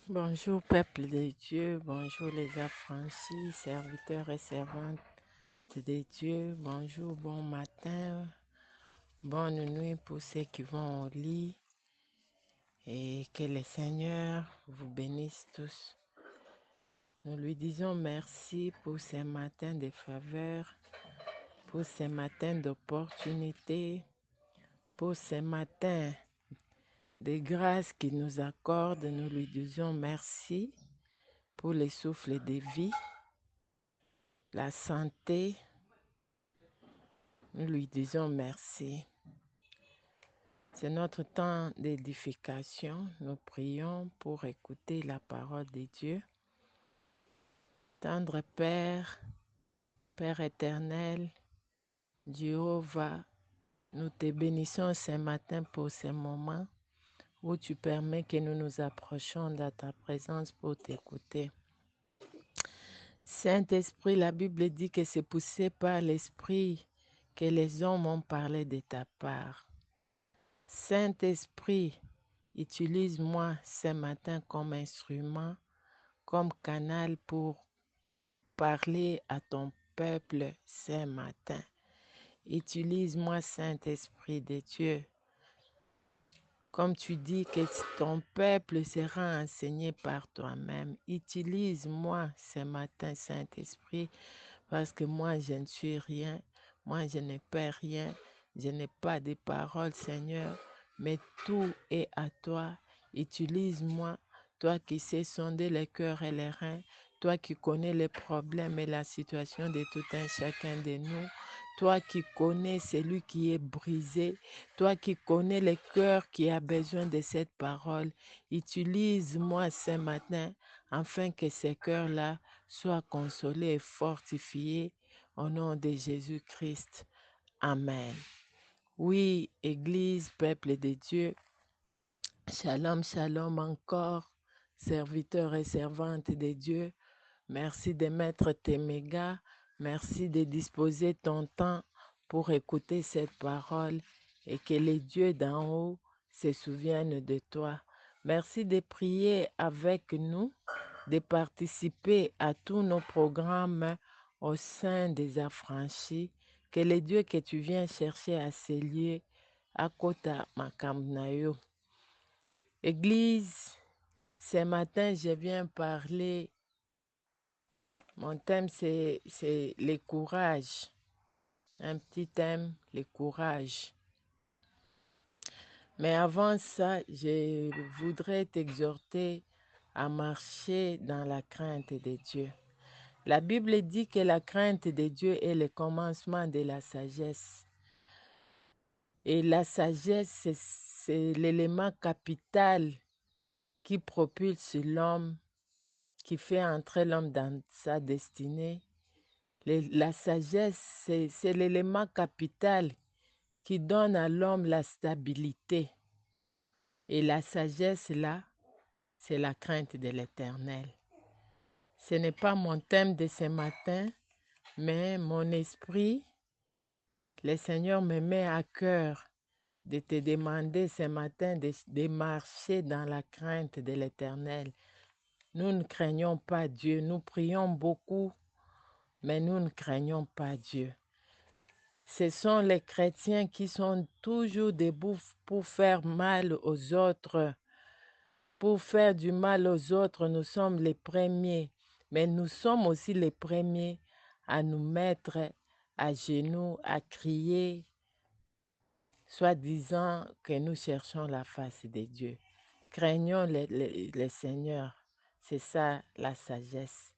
Bonjour, peuple de Dieu, bonjour les affranchis, serviteurs et servantes de Dieu, bonjour, bon matin, bonne nuit pour ceux qui vont au lit et que le Seigneur vous bénisse tous. Nous lui disons merci pour ces matins de faveur, pour ces matins d'opportunité, pour ces matins de grâce qu'il nous accorde. Nous lui disons merci pour les souffles de vie, la santé. Nous lui disons merci. C'est notre temps d'édification. Nous prions pour écouter la parole de Dieu. Tendre Père, Père éternel, Jéhovah, nous te bénissons ce matin pour ce moment où tu permets que nous nous approchions de ta présence pour t'écouter. Saint-Esprit, la Bible dit que c'est poussé par l'Esprit que les hommes ont parlé de ta part. Saint-Esprit, utilise-moi ce matin comme instrument, comme canal pour parler à ton peuple ce matin. Utilise-moi, Saint-Esprit de Dieu. Comme tu dis que ton peuple sera enseigné par toi-même, utilise-moi ce matin, Saint-Esprit, parce que moi, je ne suis rien, moi, je ne peux rien, je n'ai pas de paroles, Seigneur, mais tout est à toi. Utilise-moi, toi qui sais sonder les cœurs et les reins, toi qui connais les problèmes et la situation de tout un chacun de nous, toi qui connais celui qui est brisé, toi qui connais le cœur qui a besoin de cette parole. Utilise-moi ce matin afin que ces cœurs-là soient consolés et fortifiés au nom de Jésus-Christ. Amen. Oui, Église, peuple de Dieu, shalom, shalom encore, serviteurs et servantes de Dieu. Merci de mettre tes mégas. Merci de disposer ton temps pour écouter cette parole et que les dieux d'en haut se souviennent de toi. Merci de prier avec nous, de participer à tous nos programmes au sein des affranchis. Que les dieux que tu viens chercher à ces lieux, à Kota Makamnayo. Église, ce matin, je viens parler. Mon thème, c'est le courage. Un petit thème, le courage. Mais avant ça, je voudrais t'exhorter à marcher dans la crainte de Dieu. La Bible dit que la crainte de Dieu est le commencement de la sagesse. Et la sagesse, c'est l'élément capital qui propulse l'homme, qui fait entrer l'homme dans sa destinée. La sagesse, c'est l'élément capital qui donne à l'homme la stabilité. Et la sagesse, là, c'est la crainte de l'Éternel. Ce n'est pas mon thème de ce matin, mais mon esprit, le Seigneur me met à cœur de te demander ce matin de marcher dans la crainte de l'Éternel. Nous ne craignons pas Dieu, nous prions beaucoup, mais nous ne craignons pas Dieu. Ce sont les chrétiens qui sont toujours debout pour faire mal aux autres. Pour faire du mal aux autres, nous sommes les premiers, mais nous sommes aussi les premiers à nous mettre à genoux, à crier, soit disant que nous cherchons la face de Dieu. Craignons le Seigneur. C'est ça la sagesse.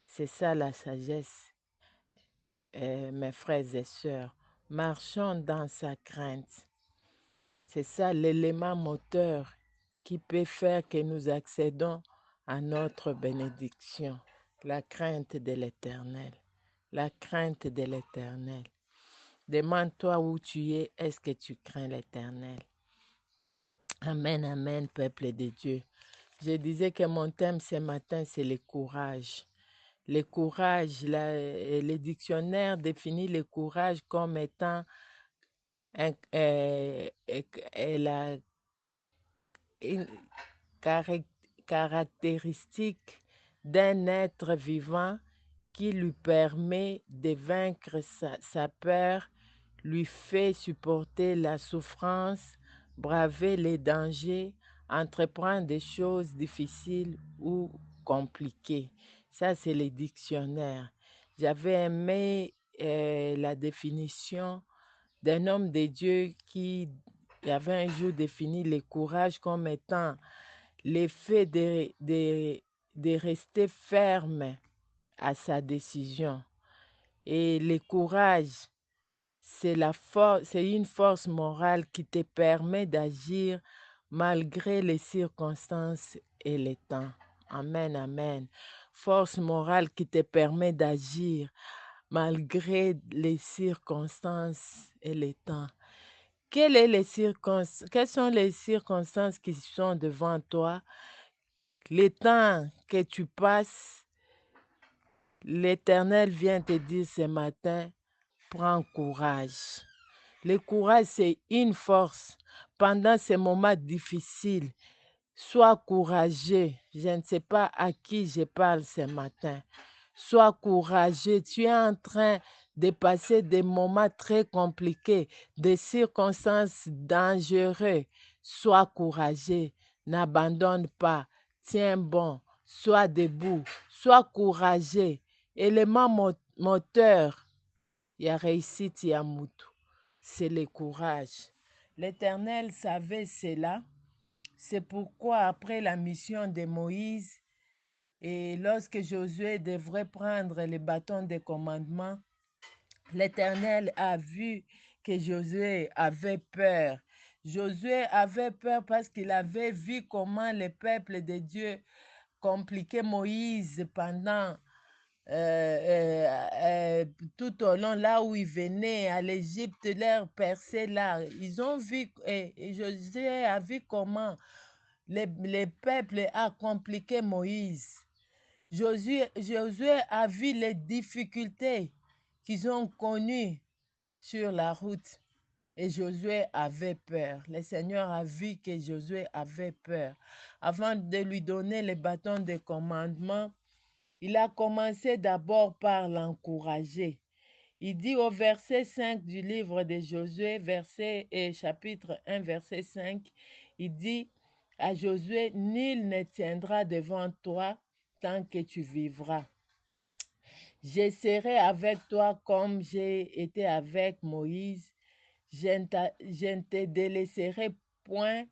C'est ça la sagesse, mes frères et sœurs. Marchons dans sa crainte. C'est ça l'élément moteur qui peut faire que nous accédons à notre bénédiction. La crainte de l'Éternel. La crainte de l'Éternel. Demande-toi où tu es, est-ce que tu crains l'Éternel? Amen, amen, peuple de Dieu. Je disais que mon thème ce matin, c'est le courage. Le courage, le dictionnaire définit le courage comme étant la une caractéristiques d'un être vivant qui lui permet de vaincre sa peur, lui fait supporter la souffrance, braver les dangers, entreprendre des choses difficiles ou compliquées. Ça, c'est les dictionnaires. J'avais aimé la définition d'un homme de Dieu qui avait un jour défini le courage comme étant l'effet de rester ferme à sa décision. Et le courage, c'est une force morale qui te permet d'agir malgré les circonstances et les temps. Amen, amen. Force morale qui te permet d'agir malgré les circonstances et les temps. Quelles sont les circonstances qui sont devant toi? Les temps que tu passes, l'Éternel vient te dire ce matin, prends courage. Le courage, c'est une force pendant ces moments difficiles. Sois courageux. Je ne sais pas à qui je parle ce matin. Sois courageux. Tu es en train de passer des moments très compliqués, des circonstances dangereuses. Sois courageux. N'abandonne pas. Tiens bon. Sois debout. Sois courageux. Élément moteur, il y a réussite, il y a moutou. C'est le courage. L'Éternel savait cela. C'est pourquoi après la mission de Moïse, et lorsque Josué devrait prendre le bâton des commandements, l'Éternel a vu que Josué avait peur. Josué avait peur parce qu'il avait vu comment le peuple de Dieu compliquait Moïse pendant tout au long, là où ils venaient à l'Égypte, leur percée là. Ils ont vu, et Josué a vu comment les peuples a compliqué Moïse. Josué a vu les difficultés qu'ils ont connues sur la route. Et Josué avait peur. Le Seigneur a vu que Josué avait peur. Avant de lui donner le bâton de commandement, il a commencé d'abord par l'encourager. Il dit au verset 5 du livre de Josué, chapitre 1, verset 5, il dit à Josué, nul ne tiendra devant toi tant que tu vivras. Je serai avec toi comme j'ai été avec Moïse. Je ne te délaisserai point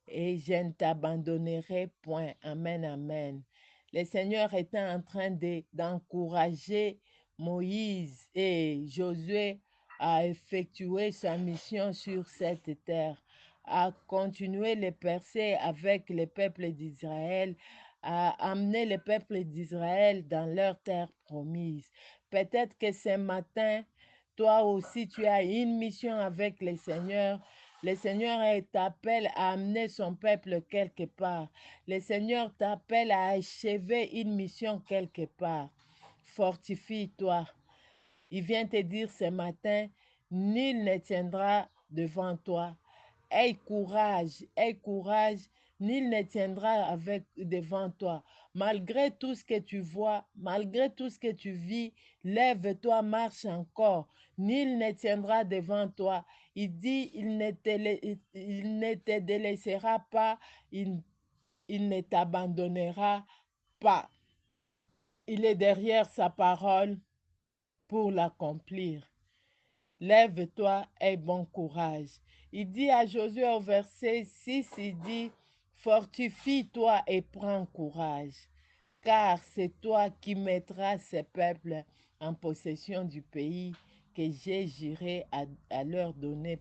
et je ne t'abandonnerai point. Amen, amen. Le Seigneur était en train d'encourager Moïse et Josué à effectuer sa mission sur cette terre, à continuer les percées avec le peuple d'Israël, à amener le peuple d'Israël dans leur terre promise. Peut-être que ce matin, toi aussi, tu as une mission avec le Seigneur. Le Seigneur t'appelle à amener son peuple quelque part. Le Seigneur t'appelle à achever une mission quelque part. Fortifie-toi. Il vient te dire ce matin, nul ne tiendra devant toi. Aie courage, nul ne tiendra devant toi. Malgré tout ce que tu vois, malgré tout ce que tu vis, lève-toi, marche encore. Nul ne tiendra devant toi. Il dit, il ne te délaissera pas, il ne t'abandonnera pas. Il est derrière sa parole pour l'accomplir. Lève-toi et bon courage. Il dit à Josué au verset 6, il dit, fortifie-toi et prends courage, car c'est toi qui mettras ces peuples en possession du pays que j'ai juré à leur donner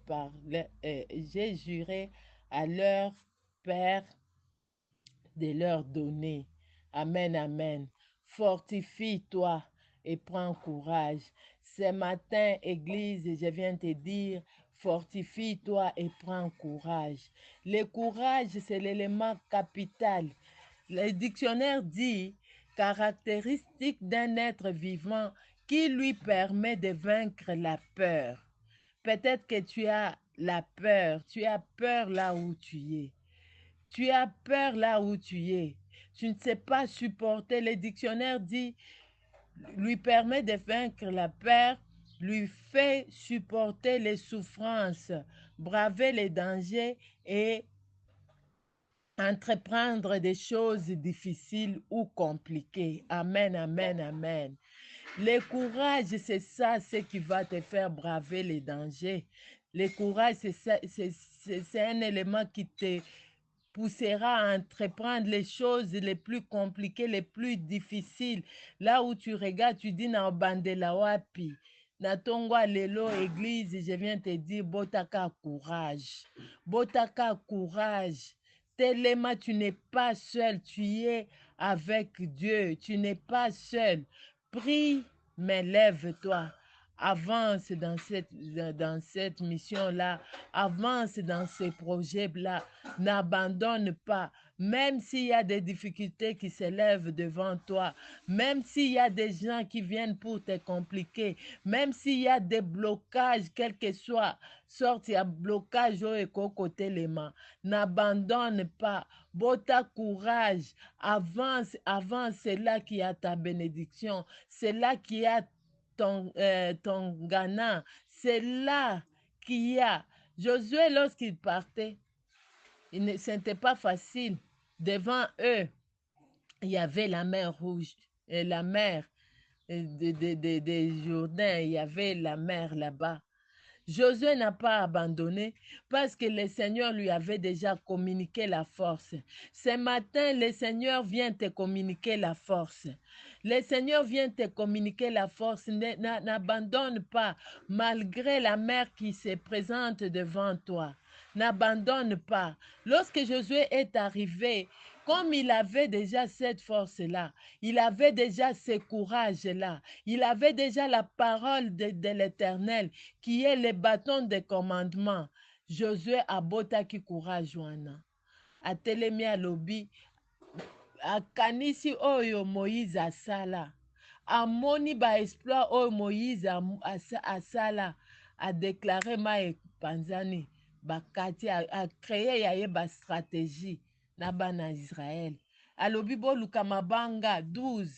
j'ai juré à leur père de leur donner. Amen, amen. Fortifie-toi et prends courage. Ce matin, Église, je viens te dire, fortifie-toi et prends courage. Le courage, c'est l'élément capital. Le dictionnaire dit caractéristique d'un être vivant qui lui permet de vaincre la peur. Peut-être que tu as la peur là où tu es. Tu as peur là où tu es. tu ne sais pas supporter. Le dictionnaire dit, lui permet de vaincre la peur, lui fait supporter les souffrances, braver les dangers et entreprendre des choses difficiles ou compliquées. Amen, amen, amen. Le courage, c'est ça, ce qui va te faire braver les dangers. Le courage, c'est un élément qui te poussera à entreprendre les choses les plus compliquées, les plus difficiles. Là où tu regardes, tu dis na bandela wapi. Na tongwa lelo église, je viens te dire botaka courage. Botaka courage. Tellement tu n'es pas seul, tu es avec Dieu, tu n'es pas seul. Prie, mais lève-toi. Avance dans cette mission-là. Avance dans ces projets-là. N'abandonne pas. Même s'il y a des difficultés qui s'élèvent devant toi, même s'il y a des gens qui viennent pour te compliquer, même s'il y a des blocages, quel que soit sorte, il y a blocage au côté les mains. N'abandonne pas. Bota courage. Avance, avance. C'est là qu'il y a ta bénédiction. C'est là qu'il y a ton Ghana. C'est là qu'il y a. Josué, lorsqu'il partait, ce n'était pas facile. Devant eux, il y avait la mer Rouge, et la mer de Jourdain, il y avait la mer là-bas. Josué n'a pas abandonné parce que le Seigneur lui avait déjà communiqué la force. Ce matin, le Seigneur vient te communiquer la force. Le Seigneur vient te communiquer la force. N'abandonne pas malgré la mer qui se présente devant toi. N'abandonne pas. Lorsque Josué est arrivé, comme il avait déjà cette force-là, il avait déjà ce courage-là, il avait déjà la parole de l'Éternel qui est le bâton de commandement. Josué abotaki courage wana. Atelemi alobi, akanisi oyo Moïse asala. Amoni ba exploit oyo Moïse asala. A déclaré ma epanzani. Bakati a créé yaye ba stratégie na bana Israël. Alobi boluka mabanga 12.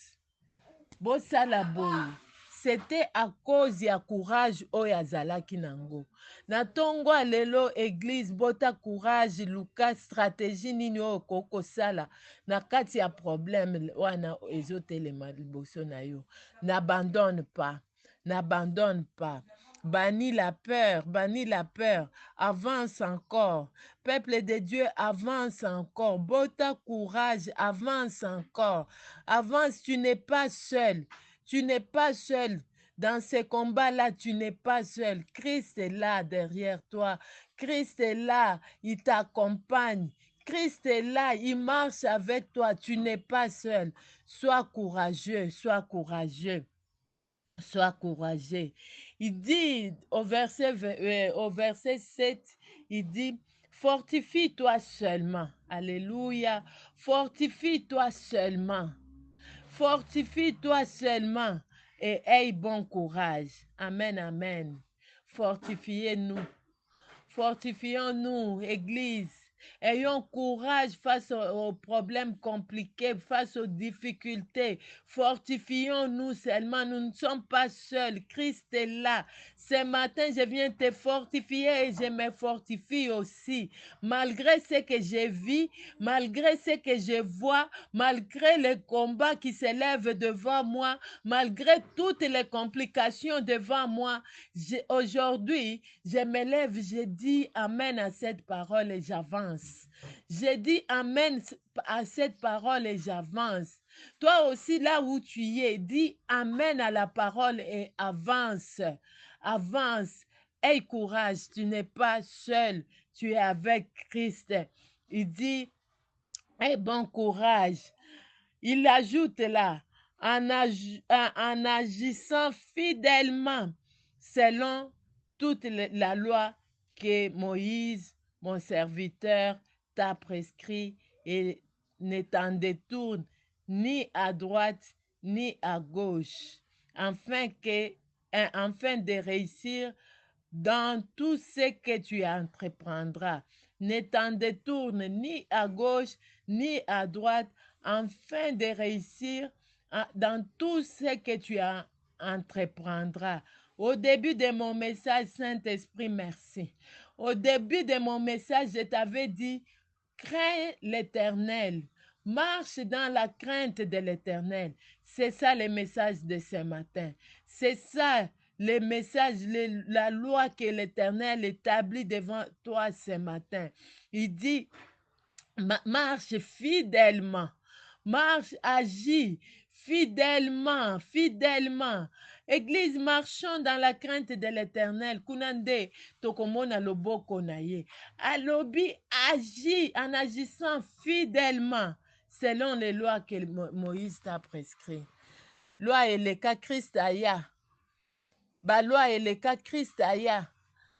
Bosala boye. C'était à cause ya courage oyo azalaki nango. Na ntongo lelo église bota courage luka stratégie nini oyo okokosala na kati ya problème wana ezotelema liboso na yo. N'abandonne pas. N'abandonne pas. Bannis la peur, bannis la peur. Avance encore. Peuple de Dieu, avance encore. Bota courage, avance encore. Avance, tu n'es pas seul. Tu n'es pas seul. Dans ces combats-là, tu n'es pas seul. Christ est là derrière toi. Christ est là, il t'accompagne. Christ est là, il marche avec toi. Tu n'es pas seul. Sois courageux, sois courageux. Sois courageux. Il dit au verset 7, il dit, fortifie-toi seulement. Alléluia. Fortifie-toi seulement. Fortifie-toi seulement et aie bon courage. Amen, amen. Fortifiez-nous. Fortifions-nous, Église. Ayons courage face aux problèmes compliqués, face aux difficultés. Fortifions-nous seulement. Nous ne sommes pas seuls. Christ est là. Ce matin, je viens te fortifier et je me fortifie aussi. Malgré ce que je vis, malgré ce que je vois, malgré les combats qui s'élèvent devant moi, malgré toutes les complications devant moi, aujourd'hui, je me lève, je dis Amen à cette parole et j'avance. Je dis Amen à cette parole et j'avance. Toi aussi, là où tu es, dis Amen à la parole et avance. Avance. Aie courage, tu n'es pas seul, tu es avec Christ. Il dit, aie bon courage. Il ajoute là, en agissant fidèlement selon toute la loi que Moïse, mon serviteur, t'a prescrit et ne t'en détourne ni à droite ni à gauche, afin de réussir dans tout ce que tu entreprendras. Ne t'en détourne ni à gauche ni à droite, afin de réussir dans tout ce que tu entreprendras. Au début de mon message, Saint-Esprit, merci. Au début de mon message, je t'avais dit, crains l'Éternel. Marche dans la crainte de l'Éternel. C'est ça le message de ce matin. C'est ça le message, la loi que l'Éternel établit devant toi ce matin. Il dit, marche fidèlement. Marche, agis fidèlement, fidèlement. Église, marchons dans la crainte de l'Éternel. Kunande, tokomona loboko na ye. Alobi, agis en agissant fidèlement selon les lois que Moïse t'a prescrit. Loi et le cas Christ aya. Ba loi et le cas Christ aya.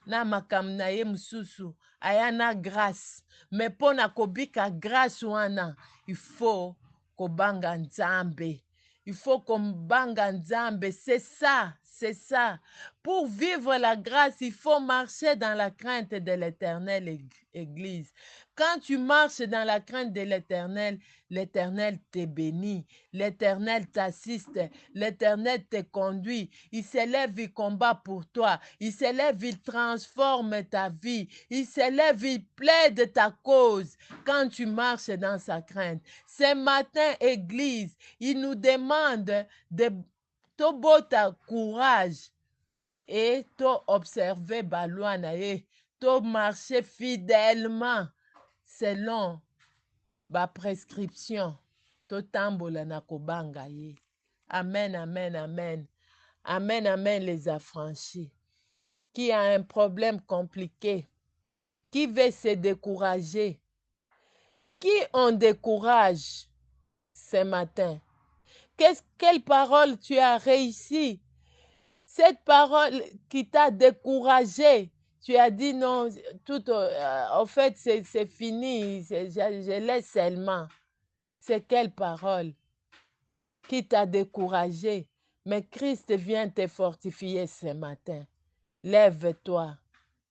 Na makam na ye mususu. Aya na grâce. Mais pour na kobika grâce wana, il faut kobanga nzambe. Il faut kobanga nzambe. C'est ça, c'est ça. Pour vivre la grâce, il faut marcher dans la crainte de l'Éternel, Église. Quand tu marches dans la crainte de l'Éternel, l'Éternel te bénit, l'Éternel t'assiste, l'Éternel te conduit. Il s'élève, il combat pour toi. Il s'élève, il transforme ta vie. Il s'élève, il plaide ta cause quand tu marches dans sa crainte. Ce matin, Église, il nous demande de tobota courage et observer baloi na ye, to marcher fidèlement selon ba prescription, to tambola na kobanga ye. Amen, amen, amen. Amen, amen, les affranchis. Qui a un problème compliqué, qui veut se décourager, qui on décourage ce matin? Quelle parole tu as réussi? Cette parole qui t'a découragé, tu as dit non, tout, en fait, c'est fini, je laisse seulement. C'est quelle parole qui t'a découragé? Mais Christ vient te fortifier ce matin. Lève-toi.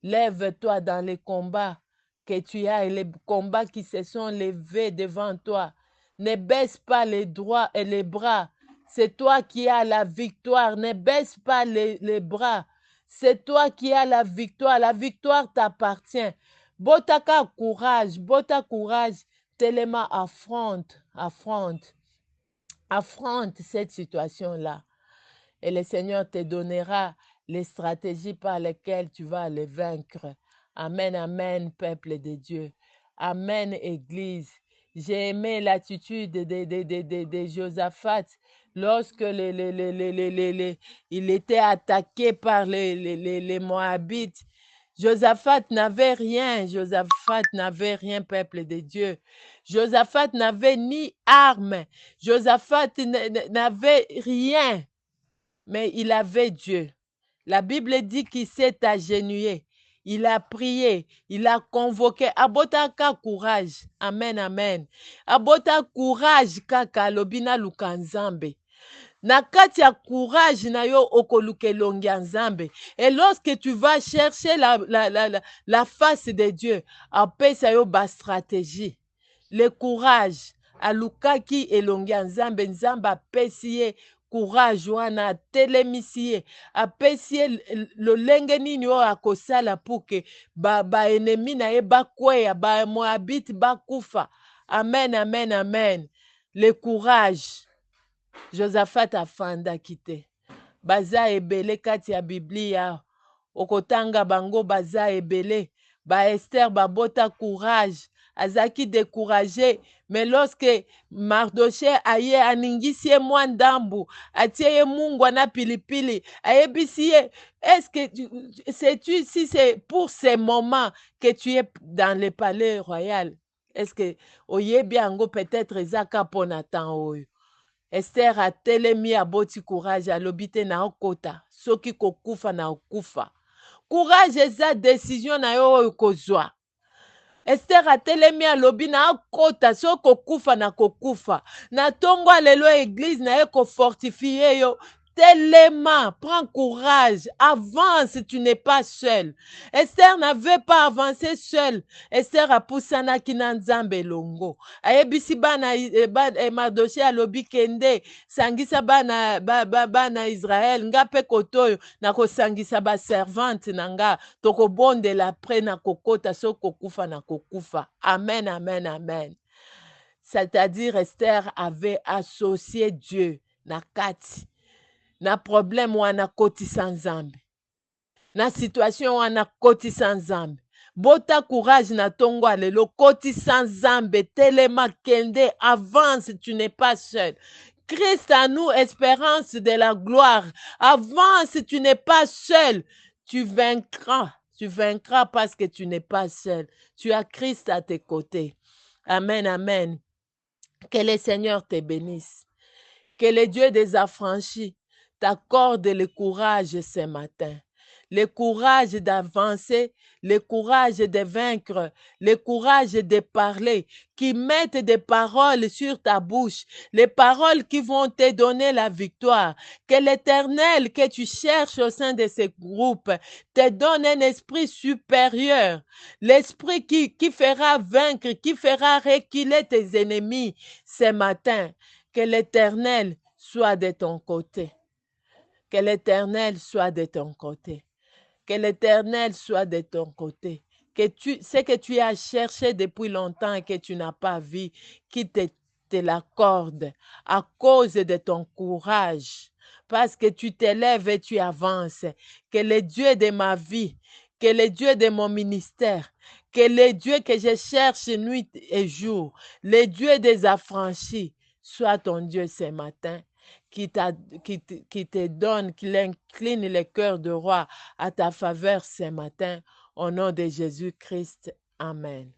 Lève-toi dans les combats que tu as et les combats qui se sont levés devant toi. Ne baisse pas les doigts et les bras. C'est toi qui as la victoire. Ne baisse pas les bras. C'est toi qui as la victoire. La victoire t'appartient. Botaka courage. Bota courage. Tellement affronte. Affronte. Affronte cette situation-là. Et le Seigneur te donnera les stratégies par lesquelles tu vas les vaincre. Amen, amen, peuple de Dieu. Amen, Église. J'ai aimé l'attitude de Josaphat lorsque il était attaqué par les Moabites. Josaphat n'avait rien. Josaphat n'avait rien, peuple de Dieu. Josaphat n'avait ni arme. Josaphat n'avait rien. Mais il avait Dieu. La Bible dit qu'il s'est agenouillé. Il a prié. Il a convoqué. Abotaka courage. Amen, amen. Abota courage kaka lobina lukanzambe. Na kati ya courage na yo okoluke longia nzambe. Et lorsque tu vas chercher la face de Dieu, apesa yo ba stratégie. Le courage. Alukaki elongia nzambe. Nzambe apesi ye courage wana atelemisi ye apesi ye lolenge nini oyo akosala mpo ke baenemi na ye bakweya bamoabite bakufa. Amen, amen, amen. Le courage. Josaphat afandaki te. Baza ebele kati ya biblia okotanga bango baza ebele. Ba Esther babota courage. Azaki découragé, mais lorsque Mardoché aye aningisi ye mwa ndambu, atie ye mungwa na pilipili, ayebisi ye, est-ce que sais-tu si c'est pour ces moments que tu es dans le palais royal? Est-ce que oyebi yango peut-être ezaka pona temps oyo? Esther atelemi aboti courage alobi te na okota, soki kokufa na okufa. Courage eza décision na yo oyo kozwa. Esther atelemi alobi na akota so kokufa na kokufa. Na tongo lelo église na ye kofortifie yo. Tellement, prends courage, avance, tu n'es pas seul. Esther n'avait pas avancé seule. Esther a poussana kina nzambe longo. Ayebisi bana Mardoché alobi kende sangisa bana Israël nga pe kotoyo na kosangisa ba servante nanga tokobondela pre na kokota so kokufa na kokufa. Amen, amen, amen. C'est-à-dire Esther avait associé Dieu na kati. Na problème wana kotisa nzambe. Na situation wana kotisa nzambe. Bota courage na tongo alelo kotisa nzambe telema kende avance, tu n'es pas seul. Christ à nous, espérance de la gloire. Avance, tu n'es pas seul. Tu vaincras. Tu vaincras parce que tu n'es pas seul. Tu as Christ à tes côtés. Amen, amen. Que le Seigneur te bénisse. Que le Dieu des affranchis t'accorde le courage ce matin. Le courage d'avancer, le courage de vaincre, le courage de parler, qui mettent des paroles sur ta bouche, les paroles qui vont te donner la victoire. Que l'Éternel que tu cherches au sein de ce groupe te donne un esprit supérieur, l'esprit qui fera vaincre, qui fera reculer tes ennemis ce matin. Que l'Éternel soit de ton côté. Que l'Éternel soit de ton côté. Que l'Éternel soit de ton côté. Que ce que tu as cherché depuis longtemps et que tu n'as pas vu, qui te l'accorde à cause de ton courage. Parce que tu t'élèves et tu avances. Que le Dieu de ma vie, que le Dieu de mon ministère, que le Dieu que je cherche nuit et jour, le Dieu des affranchis, soit ton Dieu ce matin, qui te donne, qui incline le cœur de roi à ta faveur ce matin. Au nom de Jésus-Christ. Amen.